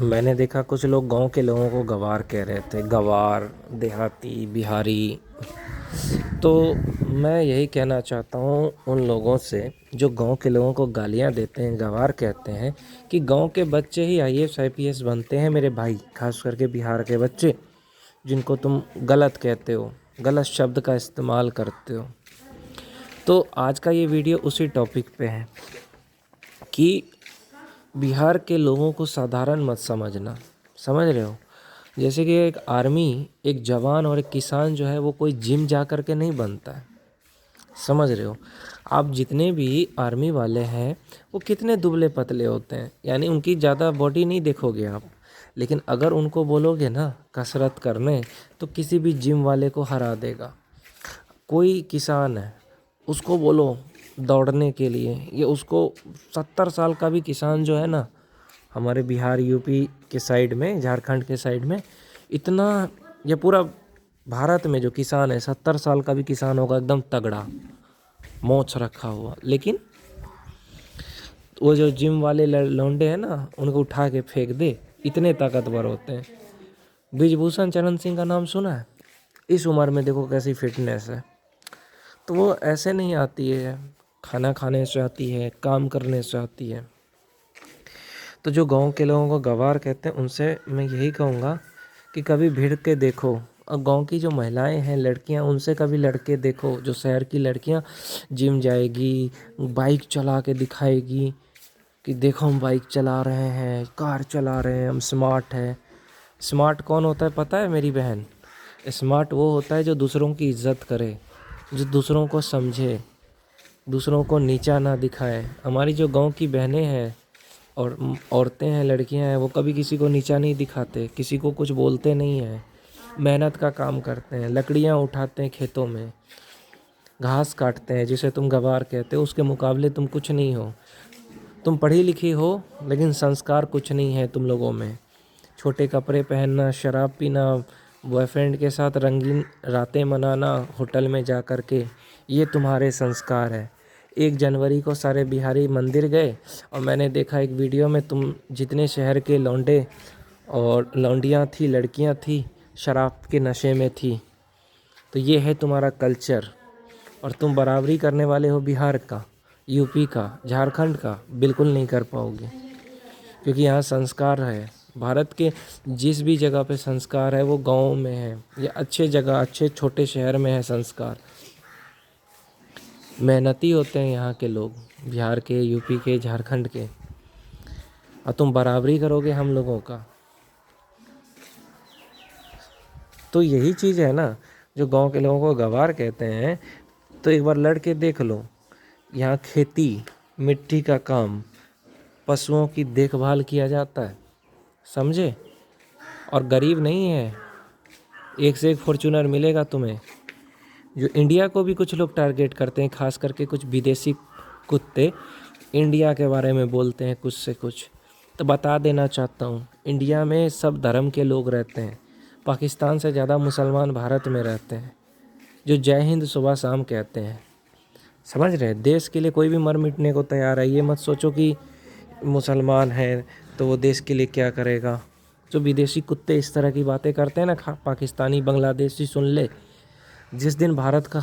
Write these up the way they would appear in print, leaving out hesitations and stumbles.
मैंने देखा कुछ लोग गांव के लोगों को गँवार कह रहे थे। गँवार, देहाती, बिहारी। तो मैं यही कहना चाहता हूँ उन लोगों से जो गांव के लोगों को गालियाँ देते हैं, गँवार कहते हैं, कि गांव के बच्चे ही आईएएस आईपीएस बनते हैं मेरे भाई। खास करके बिहार के बच्चे जिनको तुम गलत कहते हो, गलत शब्द का इस्तेमाल करते हो। तो आज का ये वीडियो उसी टॉपिक पे है कि बिहार के लोगों को साधारण मत समझना। समझ रहे हो? जैसे कि एक आर्मी, एक जवान और एक किसान जो है वो कोई जिम जा कर के नहीं बनता है। समझ रहे हो? आप जितने भी आर्मी वाले हैं वो कितने दुबले पतले होते हैं, यानी उनकी ज़्यादा बॉडी नहीं देखोगे आप। लेकिन अगर उनको बोलोगे ना कसरत करने, तो किसी भी जिम वाले को हरा देगा। कोई किसान है, उसको बोलो दौड़ने के लिए, ये उसको 70 साल का भी किसान जो है ना, हमारे बिहार यूपी के साइड में, झारखंड के साइड में, इतना, ये पूरा भारत में जो किसान है 70 साल का भी किसान होगा एकदम तगड़ा, मोछ रखा हुआ। लेकिन वो जो जिम वाले लौंडे हैं ना, उनको उठा के फेंक दे, इतने ताकतवर होते हैं। ब्रिजभूषण चरण सिंह का नाम सुना है? इस उम्र में देखो कैसी फिटनेस है। तो वो ऐसे नहीं आती है, खाना खाने से आती है, काम करने से आती है। तो जो गांव के लोगों को गँवार कहते हैं, उनसे मैं यही कहूँगा कि कभी भिड़ के देखो। और गांव की जो महिलाएं हैं, लड़कियां, उनसे कभी लड़के देखो। जो शहर की लड़कियां जिम जाएगी, बाइक चला के दिखाएगी कि देखो हम बाइक चला रहे हैं, कार चला रहे हैं, हम स्मार्ट है। स्मार्ट कौन होता है पता है मेरी बहन? स्मार्ट वो होता है जो दूसरों की इज्जत करे, जो दूसरों को समझे, दूसरों को नीचा ना दिखाए। हमारी जो गांव की बहनें हैं और औरतें हैं, लड़कियां हैं, वो कभी किसी को नीचा नहीं दिखाते, किसी को कुछ बोलते नहीं हैं। मेहनत का काम करते हैं, लकड़ियां उठाते हैं, खेतों में घास काटते हैं, जिसे तुम गँवार कहते हो। उसके मुकाबले तुम कुछ नहीं हो। तुम पढ़ी लिखी हो, लेकिन संस्कार कुछ नहीं है तुम लोगों में। छोटे कपड़े पहनना, शराब पीना, बॉयफ्रेंड के साथ रंगीन रातें मनाना होटल में जा कर के, ये तुम्हारे संस्कार है। 1 जनवरी को सारे बिहारी मंदिर गए और मैंने देखा एक वीडियो में, तुम जितने शहर के लौंडे और लौंडियाँ थी, लड़कियाँ थी, शराब के नशे में थी। तो ये है तुम्हारा कल्चर। और तुम बराबरी करने वाले हो बिहार का, यूपी का, झारखंड का? बिल्कुल नहीं कर पाओगे, क्योंकि यहाँ संस्कार है। भारत के जिस भी जगह पे संस्कार है वो गांव में है, या अच्छे जगह, अच्छे छोटे शहर में है संस्कार। मेहनती होते हैं यहाँ के लोग, बिहार के, यूपी के, झारखंड के। और तुम बराबरी करोगे हम लोगों का? तो यही चीज़ है ना जो गांव के लोगों को गँवार कहते हैं। तो एक बार लड़ के देख लो। यहाँ खेती, मिट्टी का काम, पशुओं की देखभाल किया जाता है, समझे? और गरीब नहीं है, एक से एक फॉर्च्यूनर मिलेगा तुम्हें। जो इंडिया को भी कुछ लोग टारगेट करते हैं, खास करके कुछ विदेशी कुत्ते इंडिया के बारे में बोलते हैं कुछ से कुछ। तो बता देना चाहता हूँ, इंडिया में सब धर्म के लोग रहते हैं। पाकिस्तान से ज़्यादा मुसलमान भारत में रहते हैं, जो जय हिंद सुबह शाम कहते हैं। समझ रहे हैं? देश के लिए कोई भी मर मिटने को तैयार है। ये मत सोचो कि मुसलमान है तो वो देश के लिए क्या करेगा। जो विदेशी कुत्ते इस तरह की बातें करते हैं ना, पाकिस्तानी, बांग्लादेशी, सुन ले। जिस दिन भारत का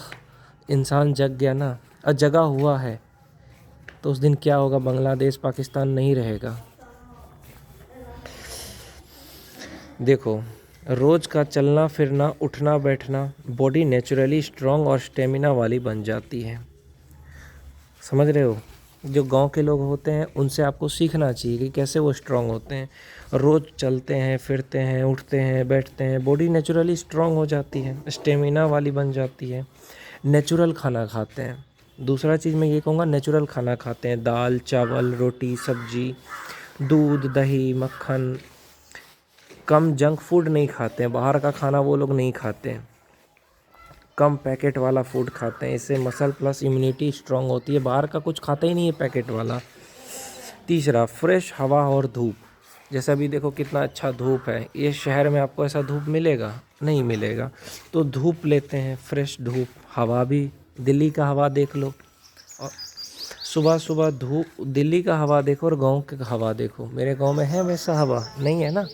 इंसान जग गया ना, और जगा हुआ है, तो उस दिन क्या होगा? बांग्लादेश, पाकिस्तान नहीं रहेगा। देखो, रोज़ का चलना फिरना, उठना बैठना, बॉडी नेचुरली स्ट्रॉन्ग और स्टेमिना वाली बन जाती है। समझ रहे हो? जो गांव के लोग होते हैं उनसे आपको सीखना चाहिए कि कैसे वो स्ट्रांग होते हैं। रोज़ चलते हैं, फिरते हैं, उठते हैं, बैठते हैं, बॉडी नेचुरली स्ट्रांग हो जाती है, स्टेमिना वाली बन जाती है। नेचुरल खाना खाते हैं। दूसरा चीज़ मैं ये कहूँगा, नेचुरल खाना खाते हैं। दाल, चावल, रोटी, सब्जी, दूध, दही, मक्खन। कम जंक फूड नहीं खाते हैं, बाहर का खाना वो लोग नहीं खाते हैं। कम पैकेट वाला फूड खाते हैं, इससे मसल प्लस इम्यूनिटी स्ट्रांग होती है। बाहर का कुछ खाते ही नहीं है पैकेट वाला। तीसरा, फ्रेश हवा और धूप। जैसा भी देखो कितना अच्छा धूप है, ये शहर में आपको ऐसा धूप मिलेगा? नहीं मिलेगा। तो धूप लेते हैं, फ्रेश धूप, हवा भी। दिल्ली का हवा देख लो, और सुबह सुबह धूप, दिल्ली का हवा देखो और गांव की हवा देखो। मेरे गांव में है वैसा हवा नहीं है ना,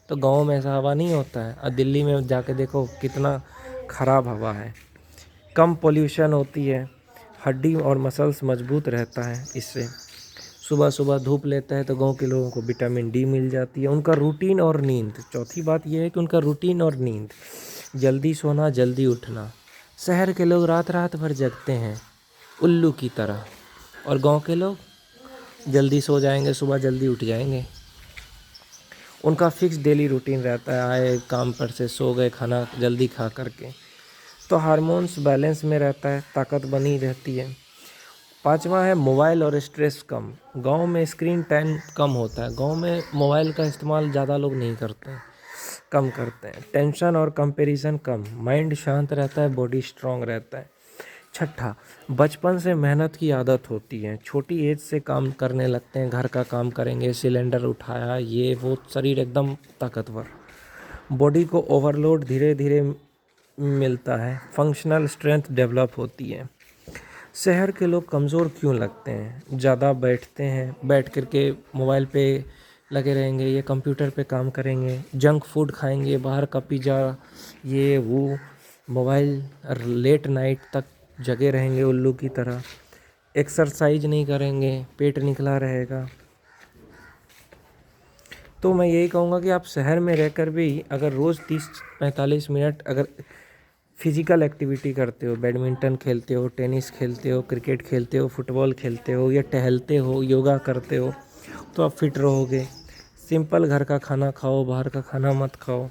तो गांव में ऐसा हवा नहीं होता है। और दिल्ली में जाके देखो कितना ख़राब हवा है। कम पोल्यूशन होती है, हड्डी और मसल्स मजबूत रहता है इससे। सुबह सुबह धूप लेता है तो गांव के लोगों को विटामिन डी मिल जाती है। उनका रूटीन और नींद, चौथी बात यह है कि उनका रूटीन और नींद, जल्दी सोना जल्दी उठना। शहर के लोग रात रात भर जगते हैं उल्लू की तरह, और गांव के लोग जल्दी सो जाएंगे, सुबह जल्दी उठ जाएंगे। उनका फिक्स डेली रूटीन रहता है, आए काम पर से सो गए खाना जल्दी खा करके, तो हार्मोन्स बैलेंस में रहता है, ताकत बनी रहती है। पांचवा है मोबाइल और स्ट्रेस कम। गांव में स्क्रीन टाइम कम होता है, गांव में मोबाइल का इस्तेमाल ज़्यादा लोग नहीं करते हैं, कम करते हैं। टेंशन और कंपैरिजन कम, माइंड शांत रहता है, बॉडी स्ट्रांग रहता है। छठा, बचपन से मेहनत की आदत होती है, छोटी एज से काम करने लगते हैं, घर का काम करेंगे, सिलेंडर उठाया, ये वो, शरीर एकदम ताकतवर। बॉडी को ओवरलोड धीरे धीरे मिलता है, फंक्शनल स्ट्रेंथ डेवलप होती है। शहर के लोग कमज़ोर क्यों लगते हैं? ज़्यादा बैठते हैं, बैठ कर के मोबाइल पे लगे रहेंगे, ये कंप्यूटर पे काम करेंगे, जंक फूड खाएंगे, बाहर का पिज़्ज़ा, ये वो, मोबाइल, लेट नाइट तक जगे रहेंगे उल्लू की तरह, एक्सरसाइज नहीं करेंगे, पेट निकला रहेगा। तो मैं यही कहूँगा कि आप शहर में रहकर भी अगर रोज़ 30-45 मिनट अगर फिज़िकल एक्टिविटी करते हो, बैडमिंटन खेलते हो, टेनिस खेलते हो, क्रिकेट खेलते हो, फुटबॉल खेलते हो, या टहलते हो, योगा करते हो, तो आप फिट रहोगे। सिंपल घर का खाना खाओ, बाहर का खाना मत खाओ,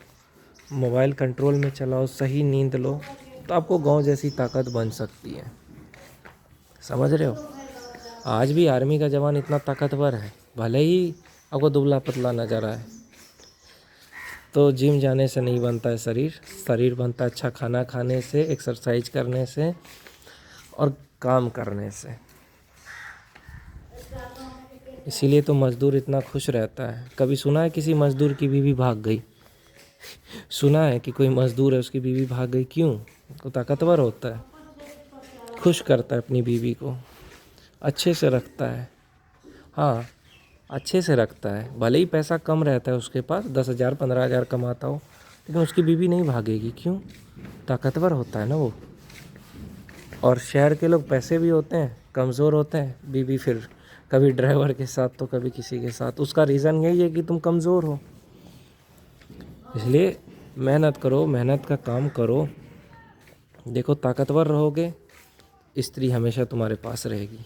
मोबाइल कंट्रोल में चलाओ, सही नींद लो, तो आपको गांव जैसी ताकत बन सकती है। समझ रहे हो? आज भी आर्मी का जवान इतना ताकतवर है, भले ही आपको दुबला पतला नज़र आए। तो जिम जाने से नहीं बनता है शरीर, शरीर बनता है अच्छा खाना खाने से, एक्सरसाइज करने से और काम करने से। इसीलिए तो मज़दूर इतना खुश रहता है। कभी सुना है किसी मज़दूर की बीवी भाग गई? सुना है कि कोई मज़दूर है उसकी बीवी भाग गई? क्यों? वो ताकतवर होता है, खुश करता है अपनी बीवी को, अच्छे से रखता है। हाँ, अच्छे से रखता है, भले ही पैसा कम रहता है उसके पास, 10,000 15,000 कमाता हो, लेकिन उसकी बीवी नहीं भागेगी। क्यों? ताकतवर होता है ना वो। और शहर के लोग पैसे भी होते हैं, कमज़ोर होते हैं, बीवी फिर कभी ड्राइवर के साथ तो कभी किसी के साथ। उसका रीज़न यही है कि तुम कमज़ोर हो। इसलिए मेहनत करो, मेहनत का काम करो, देखो ताकतवर रहोगे, स्त्री हमेशा तुम्हारे पास रहेगी।